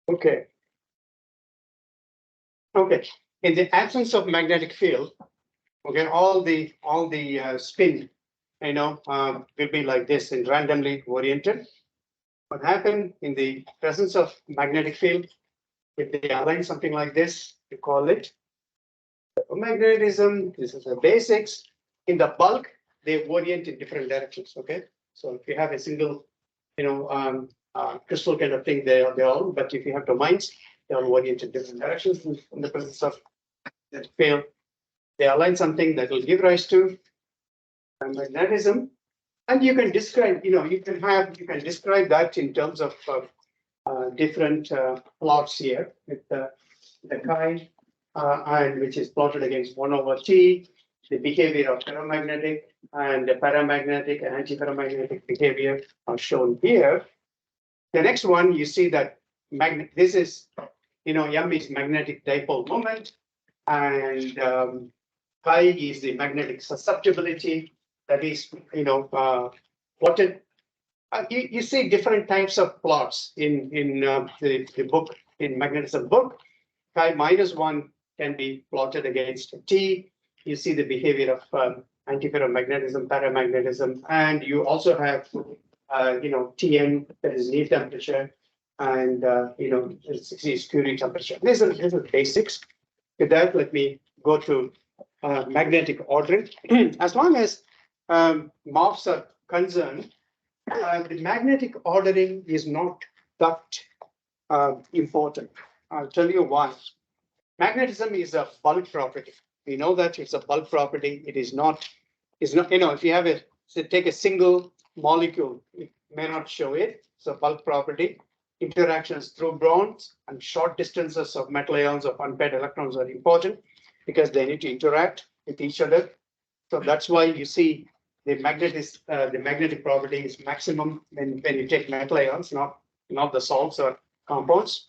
Okay. Okay. In the absence of magnetic field, okay, all the spin, will be like this and randomly oriented. What happened in the presence of magnetic field, if they align something like this, we call it magnetism. This is the basics. In the bulk, they orient in different directions. Okay, so if you have a single, crystal kind of thing, they all. But if you have domains, they all orient in different directions. In the presence of that field, they align something that will give rise to magnetism. And you can describe, you can describe that in terms of different plots here with the chi, and which is plotted against 1 over T, the behavior of ferromagnetic and the paramagnetic and antiferromagnetic behavior are shown here. The next one, you see that this is, M is magnetic dipole moment, and chi is the magnetic susceptibility. That is, plotted. You see different types of plots in the book, in magnetism book. Chi -1 can be plotted against T. You see the behavior of antiferromagnetism, paramagnetism, and you also have, Tm, that is near temperature, and it's Curie temperature. These are basics. With that, let me go to magnetic ordering. As long as MOFs are concerned, the magnetic ordering is not that important. I'll tell you why. Magnetism is a bulk property. We know that it's a bulk property. It is not, if you have take a single molecule, it may not show it. It's a bulk property. Interactions through bonds and short distances of metal ions of unpaired electrons are important because they need to interact with each other. So that's why you see the magnetic property is maximum when you take metal ions, not the salts or compounds.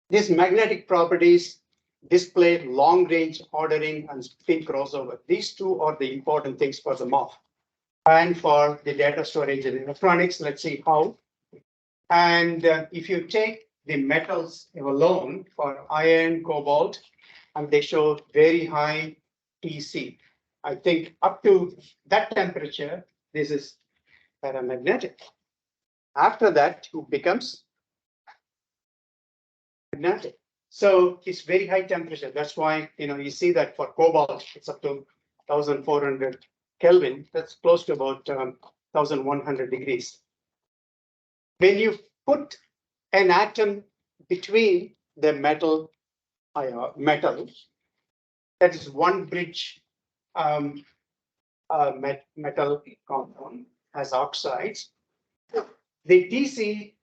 These magnetic properties display long-range ordering and spin crossover. These two are the important things for the MOF. And for the data storage and electronics, let's see how. And if you take the metals alone for iron, cobalt, and they show very high TC. I think up to that temperature, this is paramagnetic. After that, it becomes magnetic. So it's very high temperature. That's why you see that for cobalt, it's up to 1,400 Kelvin. That's close to about 1,100 degrees. When you put an atom between the metal, that is one bridge metal compound has oxides. The TC,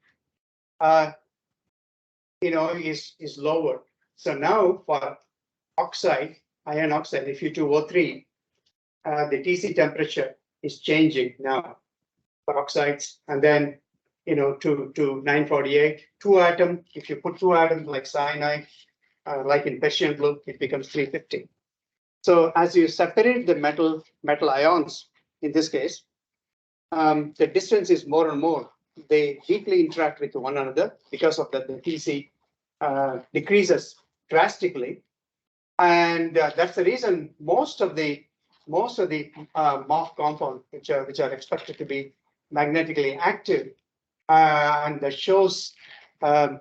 is lower. So now for oxide, iron oxide, Fe2O3, the TC temperature is changing now for oxides, and then to 948. Two atom, if you put two atoms like cyanide, like in Persian blue, it becomes 350. So as you separate the metal ions, in this case, the distance is more and more. They deeply interact with one another because of that. The TC decreases drastically, and that's the reason most of the MOF compounds, which are expected to be magnetically active, and that shows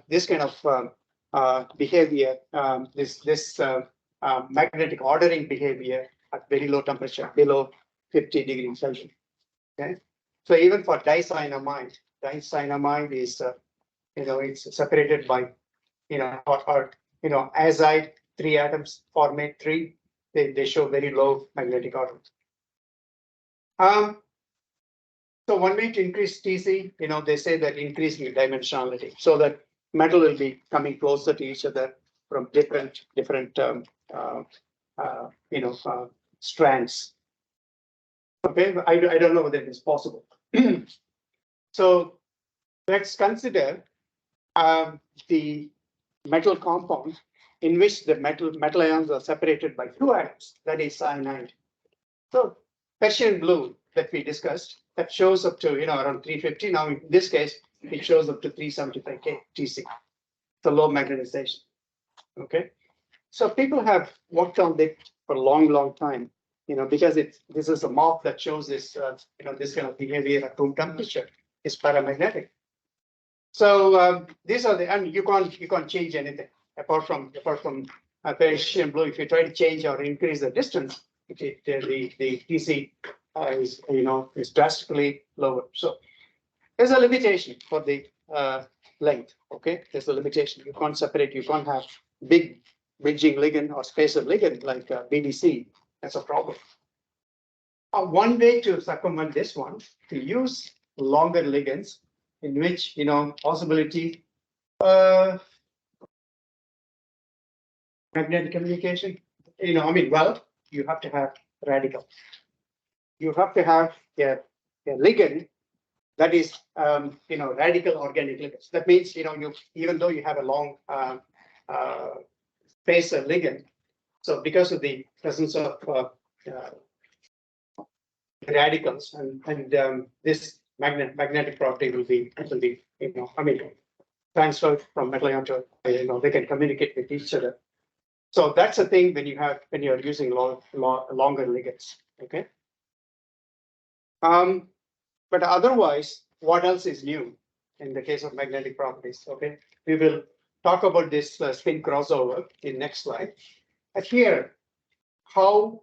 this kind of behavior, this magnetic ordering behavior at very low temperature, below 50 degrees Celsius. Okay, so even for dicyanamide is it's separated by azide, 3 atoms, formate 3. They show very low magnetic ordering. So one way to increase TC, they say that increasing dimensionality, so that metal will be coming closer to each other from different strands. Okay, I don't know whether it is possible. So let's consider the metal compound in which the metal ions are separated by 2 atoms, that is cyanide. So Persian blue that we discussed, that shows up to around 350. Now in this case, it shows up to 375 K TC. the low magnetization. Okay, so people have worked on it for a long time, because this is a map that shows this, this kind of behavior at room temperature is paramagnetic. So these are and you can't change anything apart from Persian blue. If you try to change or increase the distance, the TC is drastically lower. So there's a limitation for the length. Okay, there's a limitation. You can't separate. You can't have big bridging ligand or spacer ligand like BDC. That's a problem. One way to circumvent this one, to use longer ligands in which possibility magnetic communication. Well, you have to have radical. You have to have a ligand that is radical organic ligands. That means even though you have a long spacer ligand, so because of the presence of radicals and this magnetic property will be transferred from metal ion to they can communicate with each other. So that's the thing when you're using longer ligands. Okay. But otherwise, what else is new in the case of magnetic properties? Okay, we will talk about this spin crossover in next slide. And here, how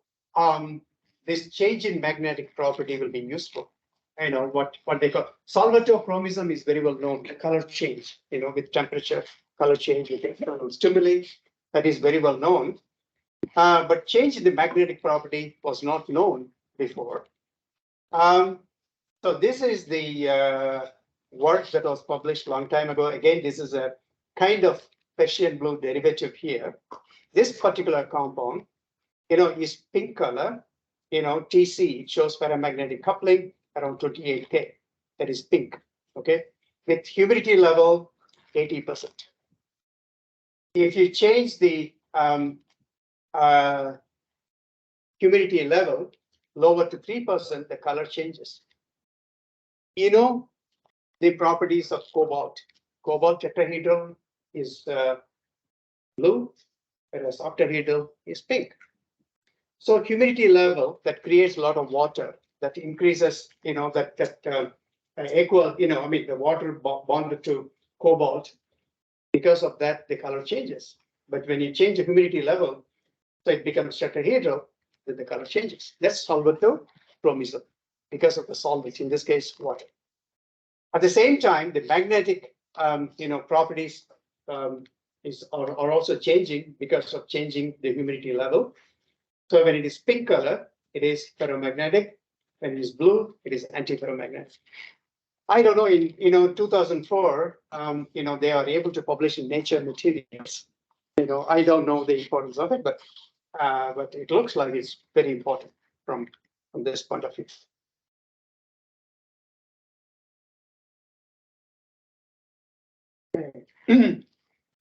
this change in magnetic property will be useful. What they call solvatochromism is very well known. The color change, with temperature, color change with external stimuli, that is very well known. But change in the magnetic property was not known before. So this is the work that was published a long time ago. Again, this is a kind of Persian blue derivative here. This particular compound, is pink color. TC, it shows paramagnetic coupling around 28K. That is pink. Okay, with humidity level 80%. If you change the humidity level lower to 3%, the color changes. The properties of cobalt. Cobalt tetrahedral is blue, whereas octahedral is pink. So humidity level that creates a lot of water, that increases, the water bonded to cobalt. Because of that, the color changes. But when you change the humidity level, so it becomes tetrahedral, then the color changes. That's solvatochromism because of the solvent, in this case, water. At the same time, the magnetic, properties are also changing because of changing the humidity level. So when it is pink color, it is ferromagnetic. When it is blue, it is antiferromagnetic. I don't know. In 2004, they are able to publish in Nature Materials. I don't know the importance of it, but it looks like it's very important from this point of view.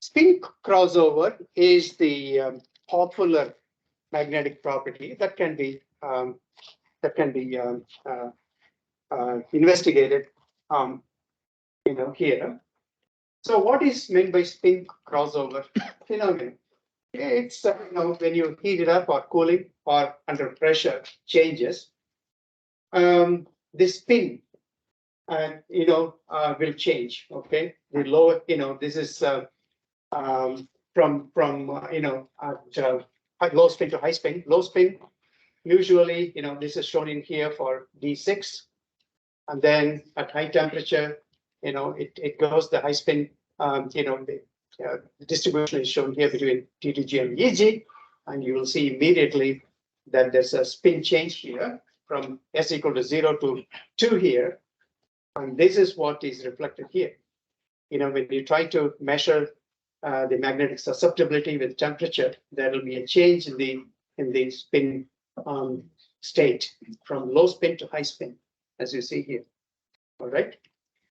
Spin crossover is the popular magnetic property that can be investigated here. So what is meant by spin crossover phenomenon? It's when you heat it up or cooling or under pressure changes, the spin will change. Okay, the lower this is from low spin to high spin. Low spin usually this is shown in here for D6, and then at high temperature it goes the high spin. The distribution is shown here between T2G and EG, and you will see immediately that there's a spin change here from S equal to 0 to 2 here, and this is what is reflected here. When you try to measure the magnetic susceptibility with temperature, there will be a change in the spin state from low spin to high spin, as you see here. All right.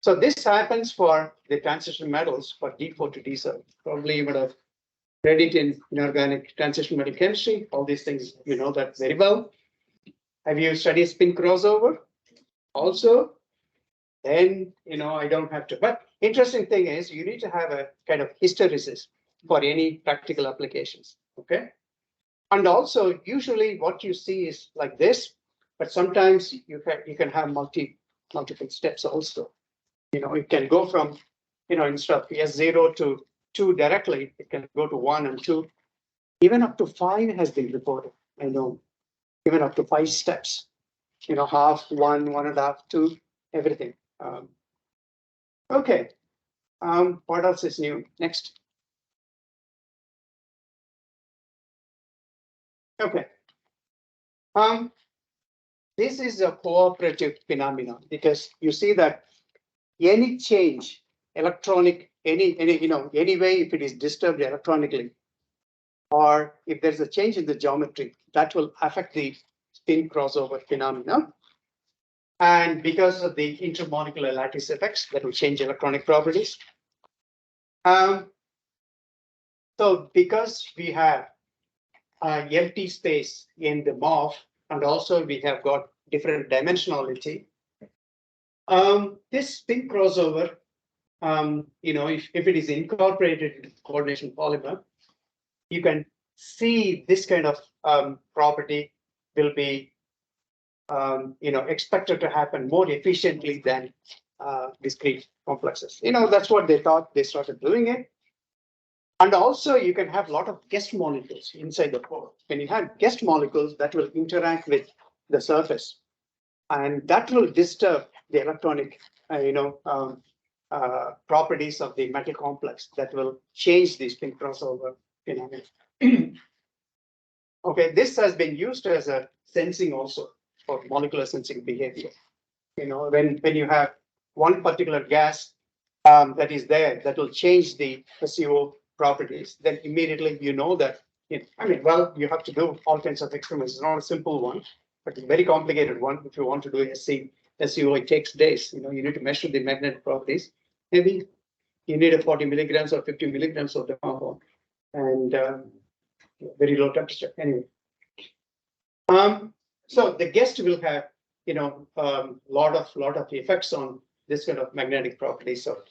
So this happens for the transition metals for D4 to D7. Probably you would have read it in inorganic transition metal chemistry. All these things, you know that very well. Have you studied spin crossover? Also, then I don't have to. But interesting thing is you need to have a kind of hysteresis for any practical applications. Okay. And also usually what you see is like this, but sometimes you can have multiple steps also. It can go from, instead of S0 to 2 directly, it can go to 1 and 2. Even up to 5 has been reported. I know, even up to 5 steps, half, 1, 1.5, 2, everything. Okay. What else is new? Next. Okay. This is a cooperative phenomenon because you see that any change, electronic, any way, if it is disturbed electronically, or if there's a change in the geometry, that will affect the spin crossover phenomena. And because of the intermolecular lattice effects, that will change electronic properties. So because we have empty space in the MOF, and also we have got different dimensionality, this spin crossover, if it is incorporated into coordination polymer, you can see this kind of property will be expected to happen more efficiently than discrete complexes. That's what they thought. They started doing it. And also you can have a lot of guest molecules inside the core. When you have guest molecules, that will interact with the surface, and that will disturb the electronic properties of the metal complex. That will change the spin crossover phenomenon. Okay, this has been used as a sensing also for molecular sensing behavior. When you have one particular gas that is there, that will change the SEO properties, then immediately that. You have to do all kinds of experiments. It's not a simple one, but a very complicated one. If you want to do a SEO, it takes days. You need to measure the magnetic properties. Maybe you need a 40 milligrams or 50 milligrams of the compound, and very low temperature. Anyway, so the guest will have lot of effects on this kind of magnetic properties of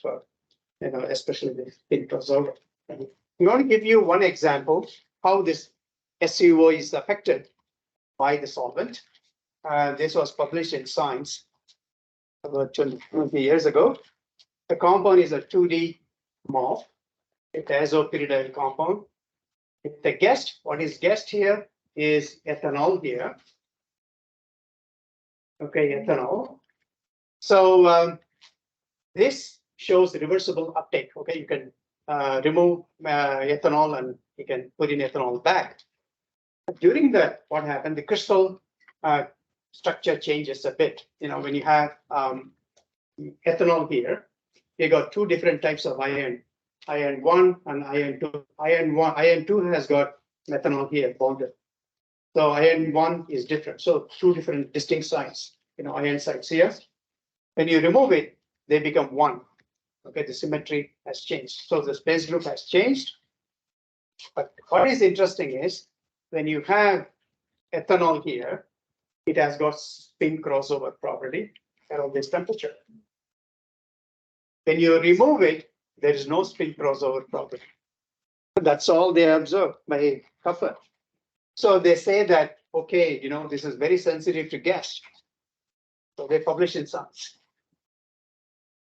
especially the spin crossover. I'm going to give you one example how this SUO is affected by the solvent. This was published in Science about 20 years ago. The compound is a 2D MOF. It's an azopyridyl compound. The guest, what is guest here is ethanol here. Okay, ethanol. So this shows reversible uptake. Okay, you can remove ethanol and you can put in ethanol back. During that, what happened? The crystal structure changes a bit. When you have ethanol here, you got two different types of ion. Ion 1 and ion 2. Ion 2 has got methanol here bonded. So ion 1 is different. So two different distinct sites, ion sites here. When you remove it, they become 1. Okay, the symmetry has changed. So the space group has changed. But what is interesting is when you have ethanol here, it has got spin crossover property around this temperature. When you remove it, there is no spin crossover property. That's all they observed by Kupfer. So they say that, okay, this is very sensitive to gas. So they publish in Science.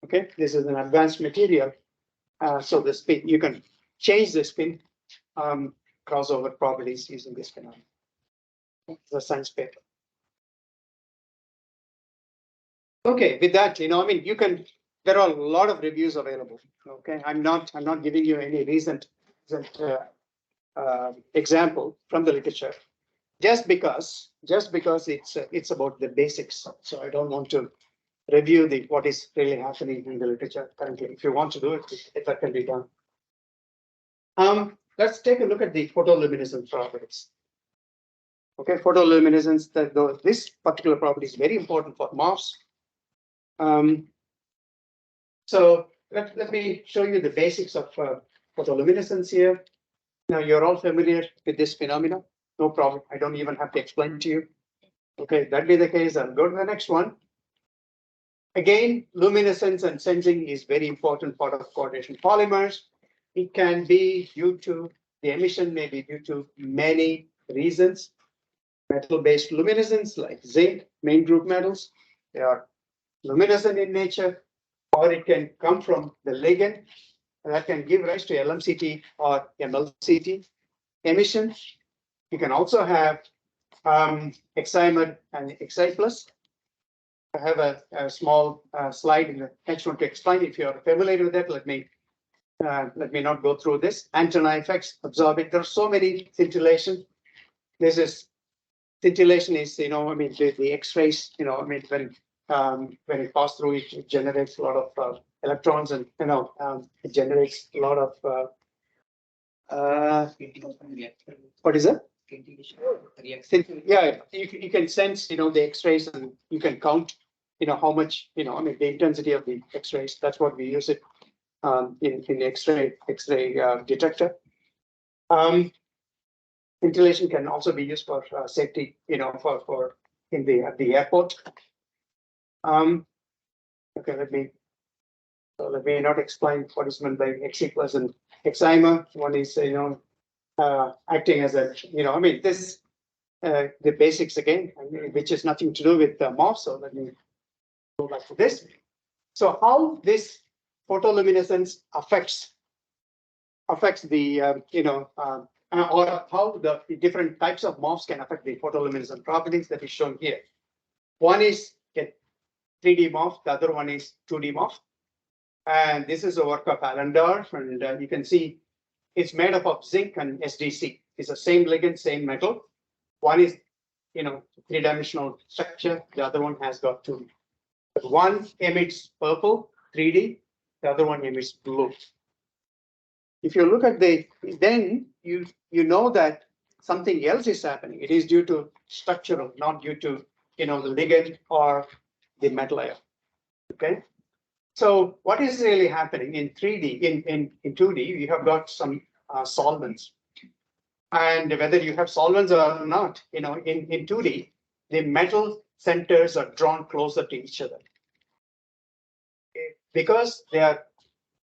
Okay, this is an advanced material. So the spin, you can change the spin crossover properties using this phenomenon. It's a Science paper. Okay, with that, you can. There are a lot of reviews available. Okay, I'm not giving you any recent example from the literature, just because it's about the basics. So I don't want to review what is really happening in the literature currently. If you want to do it, that can be done. Let's take a look at the photoluminescence properties. Okay, photoluminescence. This particular property is very important for MOFs. So let me show you the basics of photoluminescence here. Now you're all familiar with this phenomenon. No problem. I don't even have to explain to you. Okay, that be the case. I'll go to the next one. Again, luminescence and sensing is very important part of coordination polymers. It can be due to the emission may be due to many reasons. Metal-based luminescence like zinc, main group metals, they are luminescent in nature, or it can come from the ligand that can give rise to LMCT or MLCT emission. You can also have excimer and excite+. I have a small slide in the next one to explain. If you're familiar with that, let me not go through this. Antenna effects, absorbing. There are so many scintillation. This is scintillation is, I mean, the X-rays, I mean, when it passes through, it generates a lot of electrons, and it generates a lot of what is it? Yeah, you can sense, the X-rays, and you can count, how much, I mean, the intensity of the X-rays. That's what we use it in X-ray detector. Scintillation can also be used for safety, for in at the airport. Okay, let me not explain what is meant by Xe+ and excimer. One is, acting as a, I mean, this the basics again, which is nothing to do with MOF. So let me go back to this. So how this photoluminescence affects the, or how the different types of MOFs can affect the photoluminescent properties that is shown here. One is 3D MOF, the other one is 2D MOF. And this is a work of Allendorf, and you can see it's made up of zinc and SDC. It's the same ligand, same metal. One is, three-dimensional structure. The other one has got 2D. But one emits purple, 3D. The other one emits blue. If you look at then you know that something else is happening. It is due to structural, not due to, the ligand or the metal ion. Okay. So what is really happening in 3D, in 2D, you have got some solvents. And whether you have solvents or not, in 2D, the metal centers are drawn closer to each other. Because they are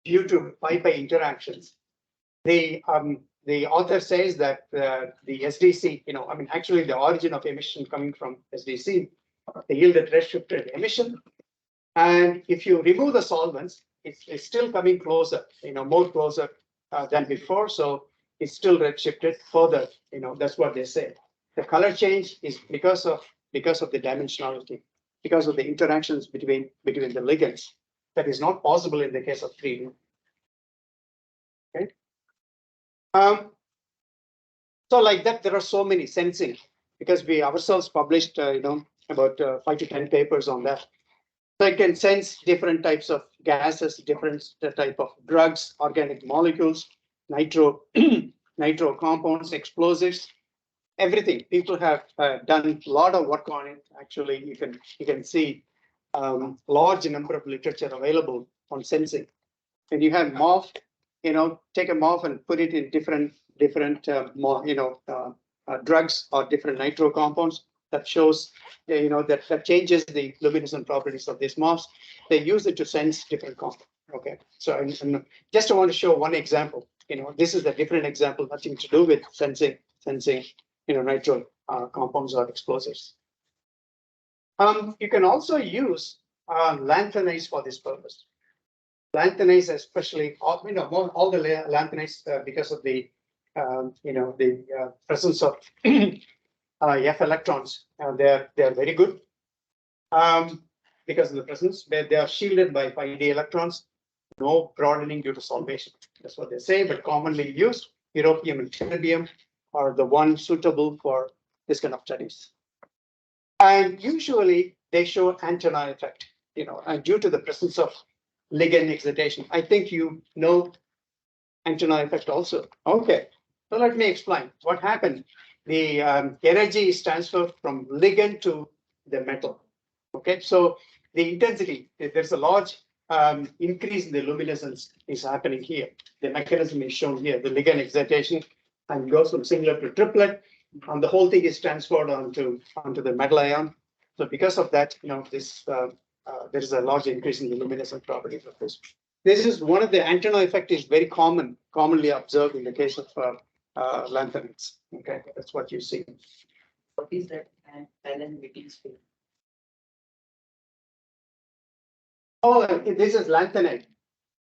due to pi interactions, the author says that the SDC, I mean, actually the origin of emission coming from SDC, the yielded redshifted emission. And if you remove the solvents, it's still coming closer, more closer than before. So it's still redshifted further. That's what they say. The color change is because of the dimensionality, because of the interactions between the ligands. That is not possible in the case of 3D. Okay. So like that, there are so many sensing, because we ourselves published, about 5 to 10 papers on that. So it can sense different types of gases, different type of drugs, organic molecules, nitro compounds, explosives, everything. People have done a lot of work on it. Actually, you can see large number of literature available on sensing. And you have MOF, take a MOF and put it in different drugs or different nitro compounds. That shows, that changes the luminescent properties of these MOFs. They use it to sense different compounds. Okay, so I just want to show one example. This is a different example, nothing to do with sensing, nitro compounds or explosives. You can also use lanthanides for this purpose. Lanthanides, especially, all the lanthanides, because of the presence of F electrons, they're very good because of the presence. They are shielded by pi d electrons. No broadening due to solvation. That's what they say. But commonly used, europium and terbium are the ones suitable for this kind of studies. And usually they show antenna effect. And due to the presence of ligand excitation. I think antenna effect also. Okay. So let me explain what happened. The energy is transferred from ligand to the metal. Okay, so the intensity, there's a large increase in the luminescence is happening here. The mechanism is shown here. The ligand excitation and goes from singular to triplet, and the whole thing is transferred onto the metal ion. So because of that, this there is a large increase in the luminescent properties of this. This is one of the antenna effect is very commonly observed in the case of lanthanides. Okay, that's what you see. What is that Alan Whitting's field? Oh, this is lanthanide.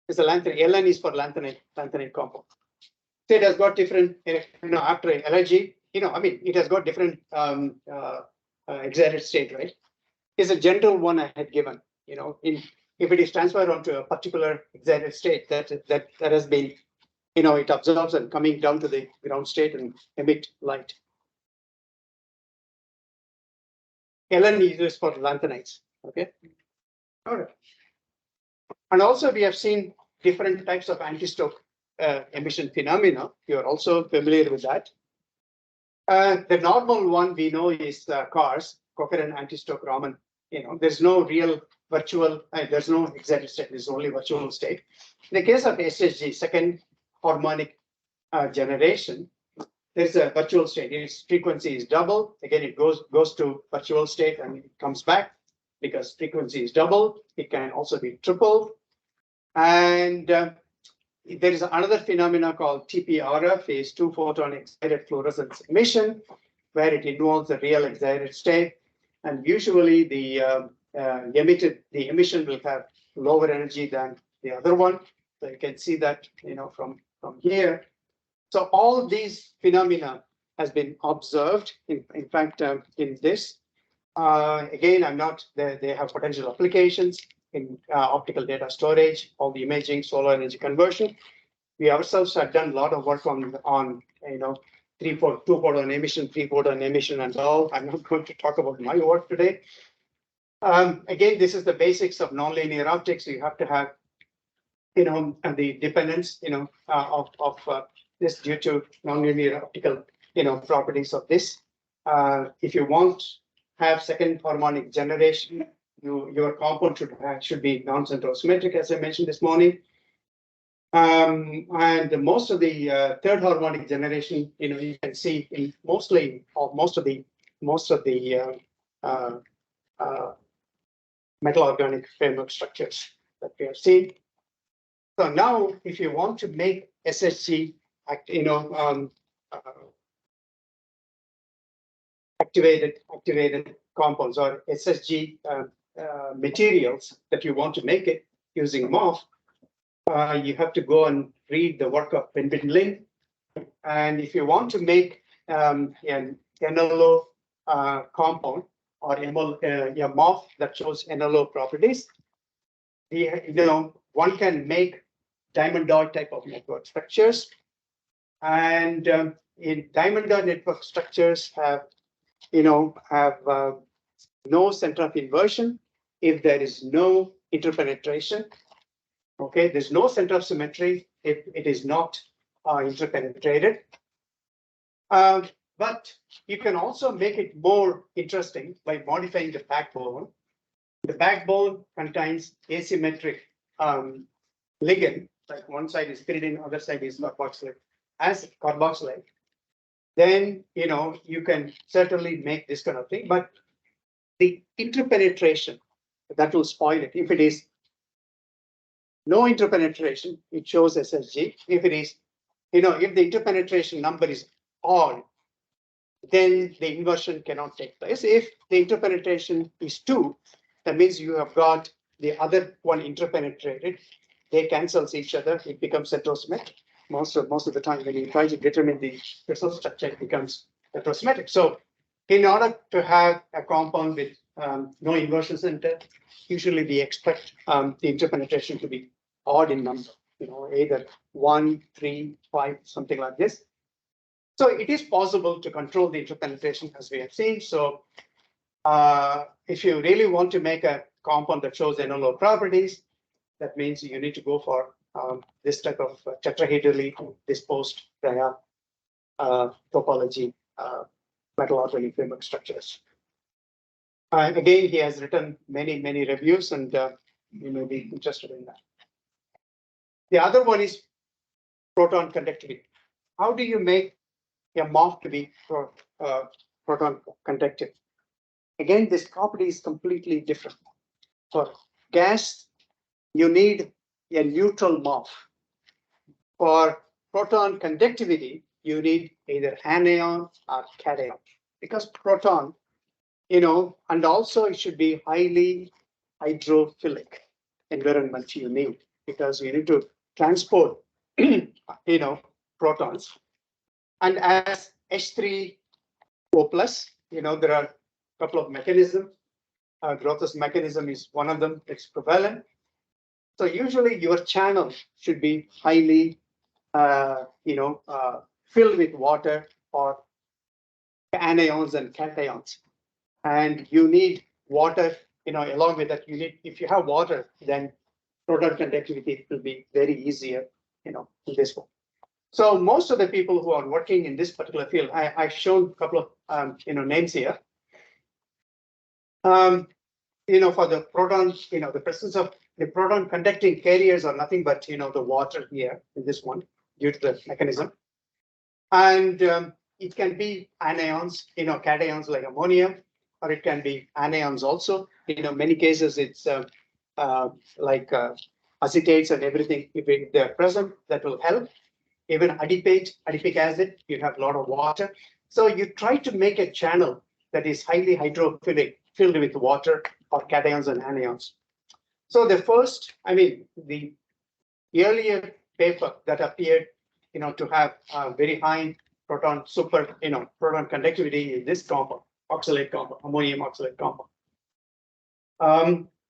It's a lanthanide. Ln is for lanthanide compound. So it has got different, after LIG, I mean, it has got different excited state, right? Is a general one I had given, if it is transferred onto a particular excited state that has been, it absorbs and coming down to the ground state and emit light. Ln is used for lanthanides, okay? All right. And also we have seen different types of anti-stoke emission phenomena. You're also familiar with that. The normal one we know is cars, coherent anti-stoke Raman. There's no real virtual, there's no excited state, there's only virtual state. In the case of SSG, second harmonic generation, there's a virtual state. Its frequency is double. Again, it goes to virtual state and it comes back because frequency is double. It can also be triple. And there is another phenomena called TPRF, phase 2 photon excited fluorescence emission, where it involves a real excited state. And usually the emission will have lower energy than the other one. So you can see that, from here. So all these phenomena has been observed. In fact, in this, again, they have potential applications in optical data storage, all the imaging, solar energy conversion. We ourselves have done a lot of work on 2-photon emission, 3-photon emission, and all. I'm not going to talk about my work today. Again, this is the basics of nonlinear optics. You have to have, the dependence, of this due to nonlinear optical, properties of this. If you want to have second harmonic generation, your compound should be non-central symmetric, as I mentioned this morning. And most of the third harmonic generation, you can see in most of the metal organic framework structures that we have seen. So now, if you want to make SSG, activated compounds or SSG materials that you want to make it using MOF, you have to go and read the work of Bin Ling. And if you want to make an NLO compound or a MOF that shows NLO properties, one can make diamond dot type of network structures. And in diamond dot network structures have no center of inversion if there is no interpenetration. Okay, there's no center of symmetry if it is not interpenetrated. But you can also make it more interesting by modifying the backbone. The backbone contains asymmetric ligand, like one side is pyridine, other side is carboxylate. As carboxylate, then you can certainly make this kind of thing, but the interpenetration that will spoil it. If it is no interpenetration, it shows SSG. If it is, if the interpenetration number is odd, then the inversion cannot take place. If the interpenetration is 2, that means you have got the other one interpenetrated. They cancels each other. It becomes heterosymmetric. Most of the time, when you try to determine the crystal structure, it becomes heterosymmetric. So, in order to have a compound with no inversion center, usually we expect the interpenetration to be odd in number. Either 1, 3, 5, something like this. So it is possible to control the interpenetration, as we have seen. So if you really want to make a compound that shows NLO properties, that means you need to go for this type of tetrahedrally disposed topology metal organic framework structures. Again, he has written many reviews, and you may be interested in that. The other one is proton conductivity. How do you make a MOF to be proton conductive? Again, this property is completely different. For gas, you need a neutral MOF. For proton conductivity, you need either anion or cation, because proton, and also it should be highly hydrophilic environment you need, because you need to transport, protons. And as H3O plus, there are a couple of mechanisms. Groth's mechanism is one of them. It's prevalent. So usually your channel should be highly, filled with water or anions and cations. And you need water, along with that, if you have water, then proton conductivity will be very easier, in this one. So most of the people who are working in this particular field, I've shown a couple of, names here. For the protons, the presence of the proton conducting carriers are nothing but, the water here in this one due to the mechanism. And it can be anions, cations like ammonia, or it can be anions also. Many cases it's like acetates and everything. If they're present, that will help. Even adipic acid, you have a lot of water. So you try to make a channel that is highly hydrophilic, filled with water or cations and anions. So the first, the earlier paper that appeared, to have very high proton proton conductivity in this compound, oxalate compound, ammonium oxalate compound.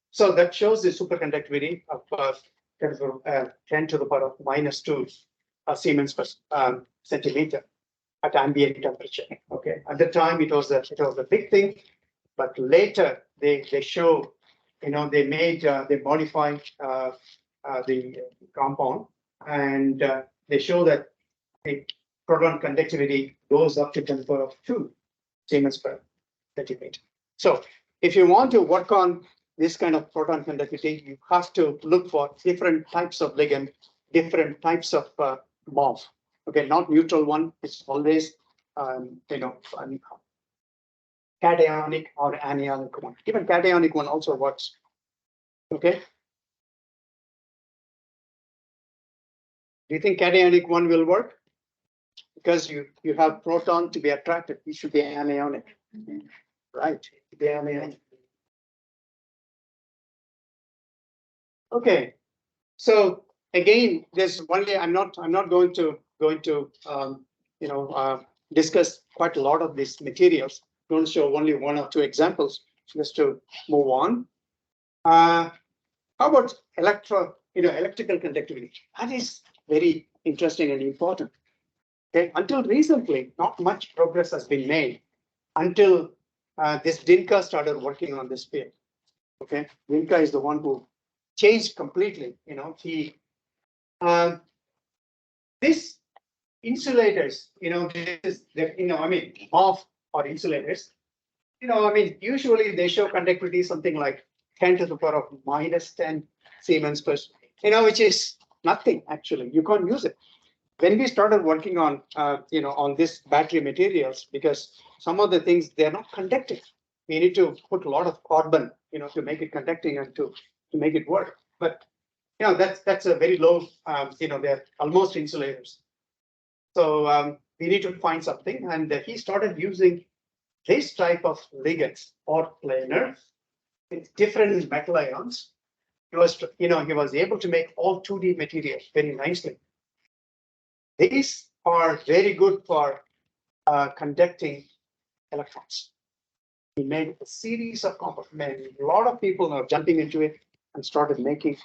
So that shows the superconductivity of 10 to the power of -2 Siemens per centimeter at ambient temperature. Okay, at the time it was a big thing, but later they show, they modified the compound, and they show that the proton conductivity goes up to 10 to the power of 2 Siemens per centimeter. So if you want to work on this kind of proton conductivity, you have to look for different types of ligand, different types of MOF. Okay, not neutral one. It's always cationic or anionic one. Even cationic one also works. Okay. Do you think cationic one will work? Because you have proton to be attracted, it should be anionic, right? Be anionic. Okay. So again, there's only I'm not going to discuss quite a lot of these materials. I'm going to show only one or two examples just to move on. How about electrical conductivity? That is very interesting and important. Okay, until recently, not much progress has been made until this Dinka started working on this field. Okay, Dinka is the one who changed completely. This insulators, MOF or insulators, usually they show conductivity something like 10 to the power of -10 Siemens per, which is nothing actually. You can't use it. When we started working on, on this battery materials, because some of the things they're not conducting, we need to put a lot of carbon, to make it conducting and to make it work. But that's a very low, they're almost insulators. So we need to find something, and he started using this type of ligands or planar with different metal ions. He was able to make all 2D materials very nicely. These are very good for conducting electrons. He made a series of compounds. A lot of people are jumping into it and started making.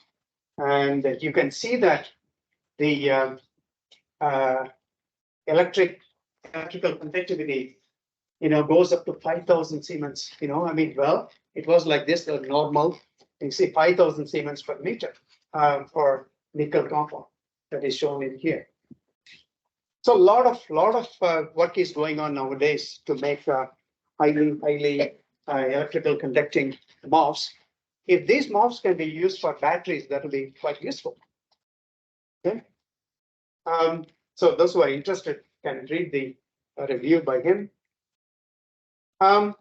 And you can see that the electrical conductivity, goes up to 5,000 Siemens. Well, it was like this, the normal. You see 5,000 Siemens per meter for nickel compound that is shown in here. So a lot of work is going on nowadays to make highly electrical conducting MOFs. If these MOFs can be used for batteries, that will be quite useful. Okay. So those who are interested can read the review by him. How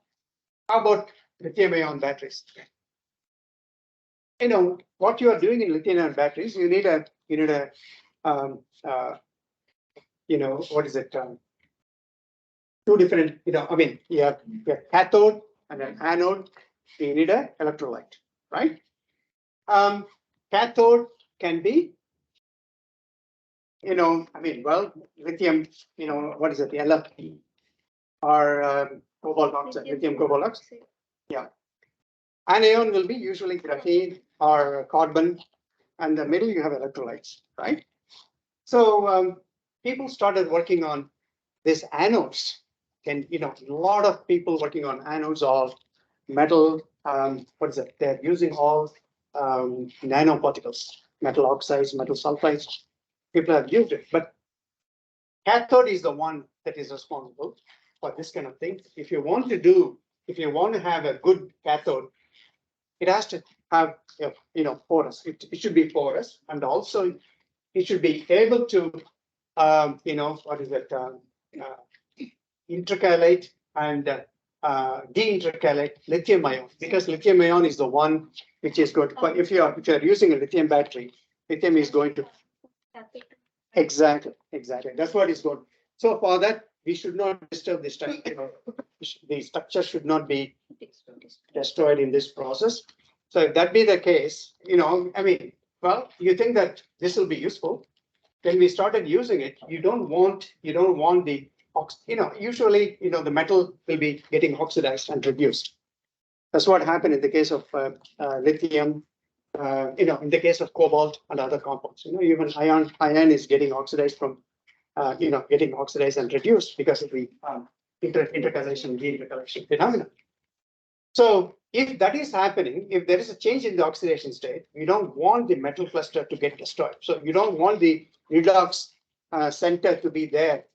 about lithium-ion batteries? what you are doing in lithium-ion batteries, you need a um, what is it? Two different, I mean, you have cathode and an anode. You need a electrolyte, right? Cathode can be, I mean, well, lithium, what is it? The LFP or cobalt oxide, lithium cobalt oxide. Yeah. Anion will be usually graphene or carbon, and the middle you have electrolytes, right? So people started working on these anodes, and a lot of people working on anodes are metal. What is it? They're using all nanoparticles, metal oxides, metal sulfides. People have used it, but cathode is the one that is responsible for this kind of thing. If you want to have a good cathode, it has to have, porous. It should be porous, and also it should be able to, what is it, intercalate and deintercalate lithium ion, because lithium ion is the one which is going to, if you are using a lithium battery, lithium is going to, exactly. That's what is going. So for that, we should not disturb the structure. The structure should not be destroyed in this process. So if that be the case, I mean, well, you think that this will be useful. When we started using it, you don't want the usually, the metal will be getting oxidized and reduced. That's what happened in the case of lithium, in the case of cobalt and other compounds. Even iron is getting oxidized from, getting oxidized and reduced because of the intercalation, deintercalation phenomenon. So if that is happening, if there is a change in the oxidation state, you don't want the metal cluster to get destroyed. So you don't want the redox center to be there.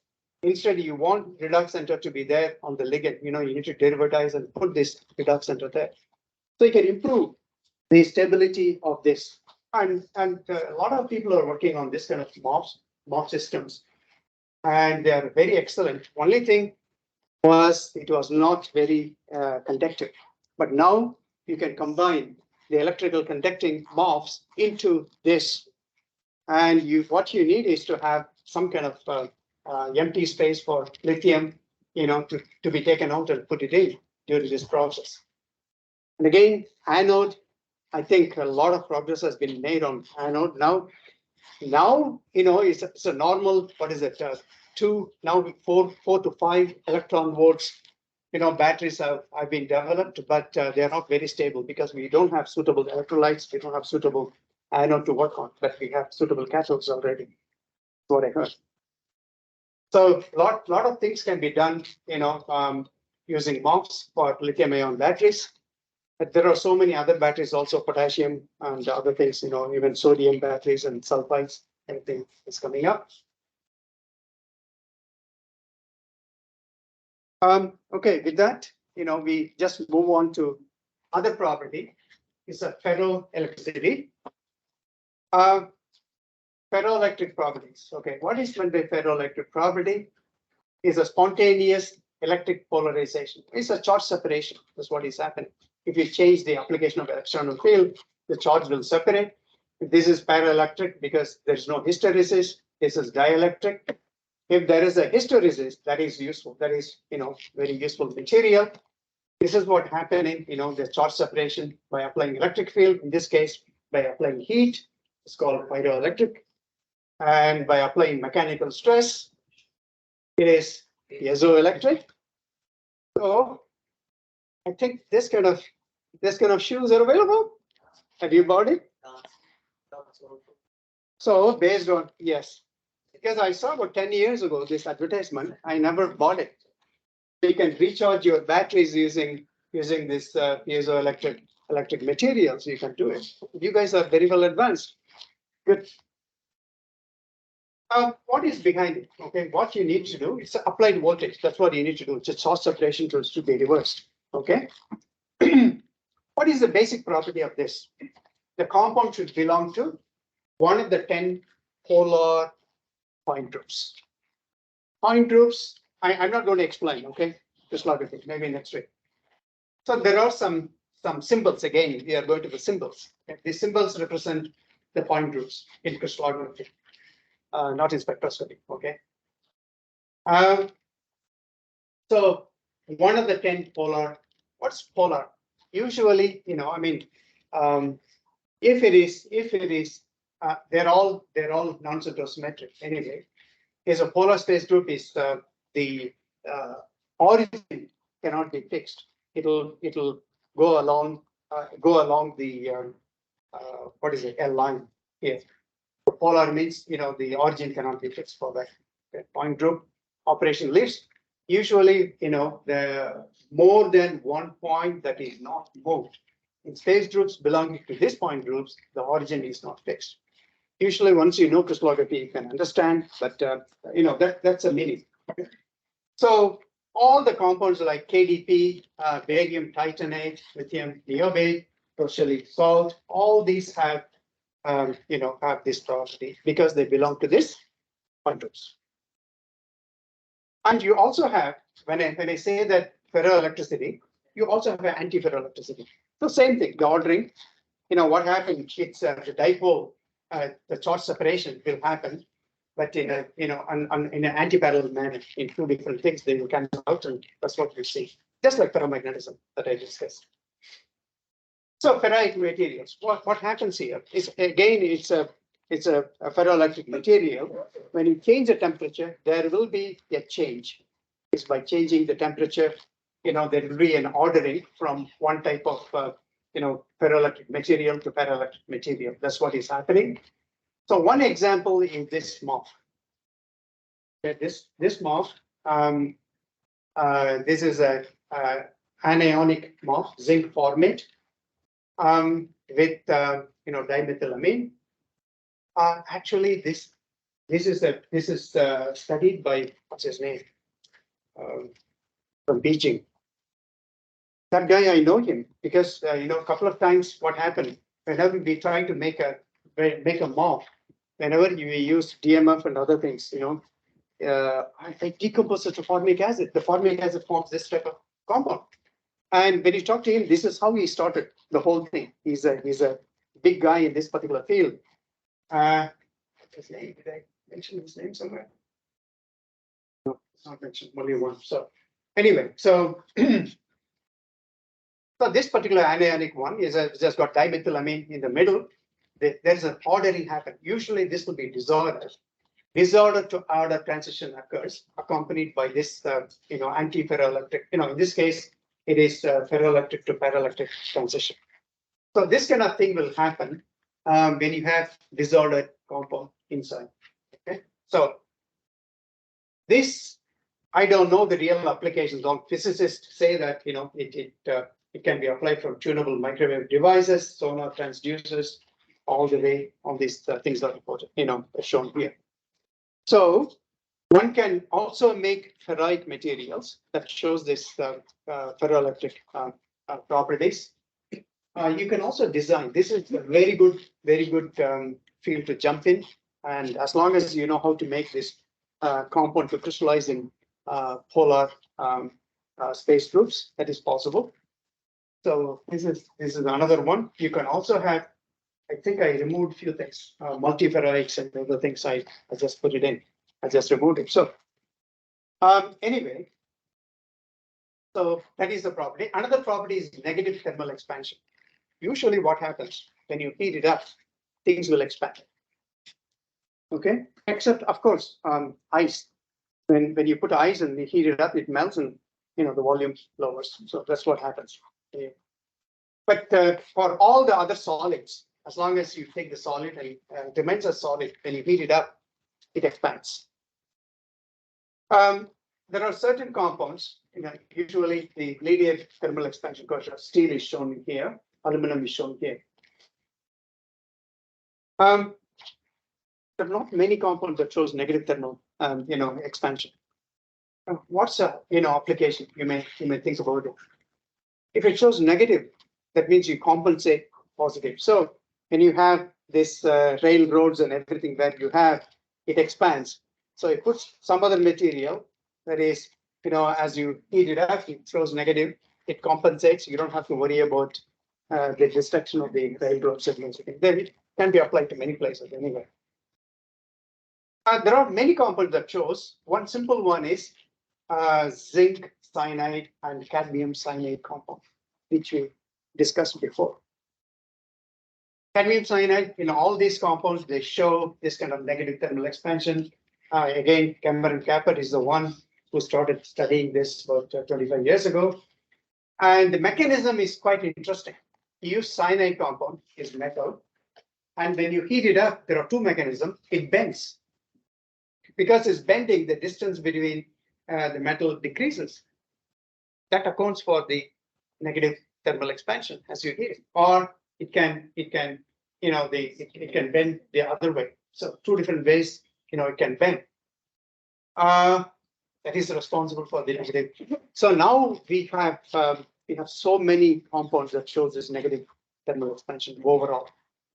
Instead, you want redox center to be there on the ligand. You need to derivatize and put this redox center there. So you can improve the stability of this. And a lot of people are working on this kind of MOF systems. And they are very excellent. Only thing was it was not very conductive. But now you can combine the electrical conducting MOFs into this. And what you need is to have some kind of empty space for lithium, to be taken out and put it in during this process. And again, anode, I think a lot of progress has been made on anode. Now, it's a normal, what is it? Now 4 to 5 electron volts. Batteries have been developed, but they are not very stable because we don't have suitable electrolytes. We don't have suitable anode to work on, but we have suitable cathodes already. That's what I heard. So lot of things can be done, using MOFs for lithium-ion batteries. But there are so many other batteries, also potassium and other things, even sodium batteries and sulfides. Everything is coming up. Okay, with that, we just move on to other property. Is a ferroelectricity. Ferroelectric properties. Okay, what is meant by ferroelectric property? Is a spontaneous electric polarization. It's a charge separation. That's what is happening. If you change the application of external field, the charge will separate. This is paraelectric because there's no hysteresis. This is dielectric. If there is a hysteresis, that is useful. That is, very useful material. This is what happening, the charge separation by applying electric field. In this case, by applying heat, it's called pyroelectric. And by applying mechanical stress, it is piezoelectric. So I think this kind of shoes are available. Have you bought it? So based on, yes, because I saw about 10 years ago this advertisement, I never bought it. You can recharge your batteries using this piezoelectric materials. You can do it. You guys are very well advanced. Good. What is behind it? Okay, what you need to do is applied voltage. That's what you need to do. It's a charge separation to be reversed. Okay. What is the basic property of this? The compound should belong to one of the 10 polar point groups. Point groups, I'm not going to explain, okay? Just log it in, maybe next week. So there are some some symbols. Again, we are going to the symbols. Okay? These symbols represent the point groups in crystallography, not in spectroscopy. Okay. So one of the 10 polar. What's polar? Usually, I mean, if it is, they're all non-supersymmetric anyway. Is a polar space group is the origin cannot be fixed. It'll go along the what is it, L line here. Polar means the origin cannot be fixed for that. Okay. Point group operation list. Usually, the more than one point that is not moved. In space groups belonging to this point groups, the origin is not fixed. Usually, once you know crystallography, you can understand, but that's a meaning. Okay. So all the compounds like KDP, barium titanate, lithium niobate, tertiary salt, all these have have this property because they belong to this point groups. And you also have, when I say that ferroelectricity, you also have an antiferroelectricity. So same thing, the ordering, what happened, it's the dipole, the charge separation will happen, but in a, in an anti-parallel manner, in two different things, they will cancel out, and that's what you see. Just like ferromagnetism that I discussed. So ferrite materials, what happens here is, again, it's a ferroelectric material. When you change the temperature, there will be a change. It's by changing the temperature, there will be an ordering from one type of, ferroelectric material to ferroelectric material. That's what is happening. So one example is this MOF. Okay, this MOF, this is a anionic MOF, zinc formate, with dimethylamine. Actually, this is studied by, what's his name, from Beijing. That guy, I know him because a couple of times what happened whenever we try to make a MOF, whenever you use DMF and other things, I decompose it to formic acid. The formic acid forms this type of compound. And when you talk to him, this is how he started the whole thing. He's a big guy in this particular field. His name, did I mention his name somewhere? No, it's not mentioned, only one. So anyway, so so this particular anionic one is just got dimethylamine in the middle. There's an ordering happen. Usually this will be disorder. Disorder to order transition occurs, accompanied by this anti-ferroelectric. In this case, it is ferroelectric to paraelectric transition. So this kind of thing will happen when you have disordered compound inside. Okay, so this, I don't know the real applications. All physicists say that it can be applied from tunable microwave devices, sonar transducers, all the way. All these things are reported, shown here. So one can also make ferrite materials that shows this ferroelectric properties. You can also design. This is a very good field to jump in. And as long as you know how to make this compound to crystallize in polar space groups, that is possible. So this is another one. You can also have, I think I removed a few things, multiferrites and other things. I just put it in. I just removed it. So anyway, so that is the property. Another property is negative thermal expansion. Usually what happens when you heat it up, things will expand. Okay, except of course ice. When you put ice and you heat it up, it melts and the volume lowers. So that's what happens. Yeah. But for all the other solids, as long as you take the solid and it remains a solid, when you heat it up, it expands. There are certain compounds, usually the linear thermal expansion quotient. Steel is shown here, aluminum is shown here. There are not many compounds that shows negative thermal, expansion. What's a application? You may think about it. If it shows negative, that means you compensate positive. So when you have this railroads and everything where you have it expands, so it puts some other material that is, as you heat it up, it throws negative. It compensates. You don't have to worry about the destruction of the railroad segments. They can be applied to many places anyway. There are many compounds that shows. One simple one is zinc cyanide and cadmium cyanide compound, which we discussed before. Cadmium cyanide, in all these compounds, they show this kind of negative thermal expansion. Again, Cameron Capper is the one who started studying this about 25 years ago. And the mechanism is quite interesting. You use cyanide compound, is metal, and when you heat it up, there are two mechanisms. It bends. Because it's bending, the distance between the metal decreases. That accounts for the negative thermal expansion as you heat it. Or it can it can bend the other way. So two different ways, it can bend. That is responsible for the negative. So now we have so many compounds that shows this negative thermal expansion overall.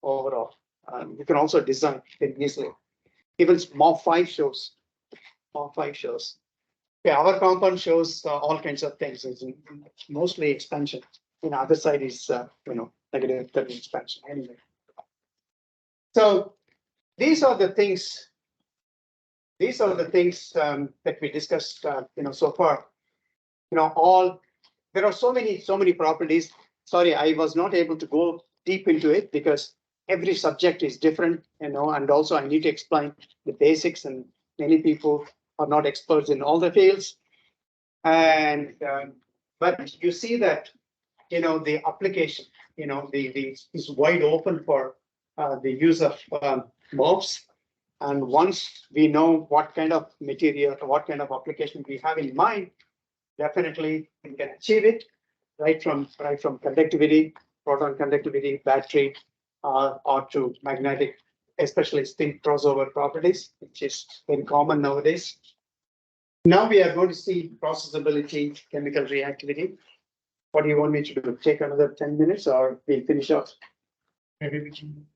You can also design it easily. Even MOF5 shows. Okay, our compound shows all kinds of things. It's mostly expansion. Other side is negative thermal expansion anyway. So these are the things. That we discussed. So far. There are so many properties. Sorry, I was not able to go deep into it because every subject is different. And also I need to explain the basics, and many people are not experts in all the fields. And but you see that the application is wide open for the use of MOFs. And once we know what kind of material, what kind of application we have in mind, definitely we can achieve it right from conductivity, proton conductivity, battery, or to magnetic, especially spin crossover properties, which is very common nowadays. Now we are going to see processability, chemical reactivity. What do you want me to do? Take another 10 minutes or we'll finish off? Maybe we can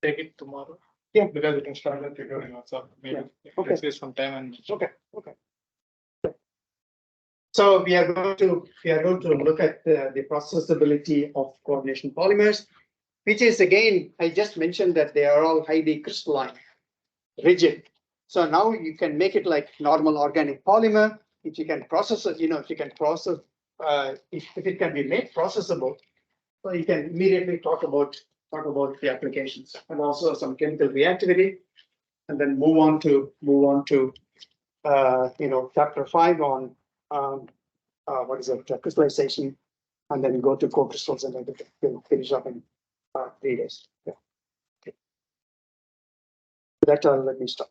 take it tomorrow. Yeah. Because we can start the tutorial also. Maybe Okay. save some time and Okay. So we are going to look at the processability of coordination polymers, which is again, I just mentioned that they are all highly crystalline, rigid. So now you can make it like normal organic polymer. If you can process it, if you can process, if it can be made processable, so you can immediately talk about the applications and also some chemical reactivity, and then move on to chapter 5 on what is it, crystallization, and then go to co-crystals, and then we'll finish up in 3 days. Yeah. Okay. That let me stop.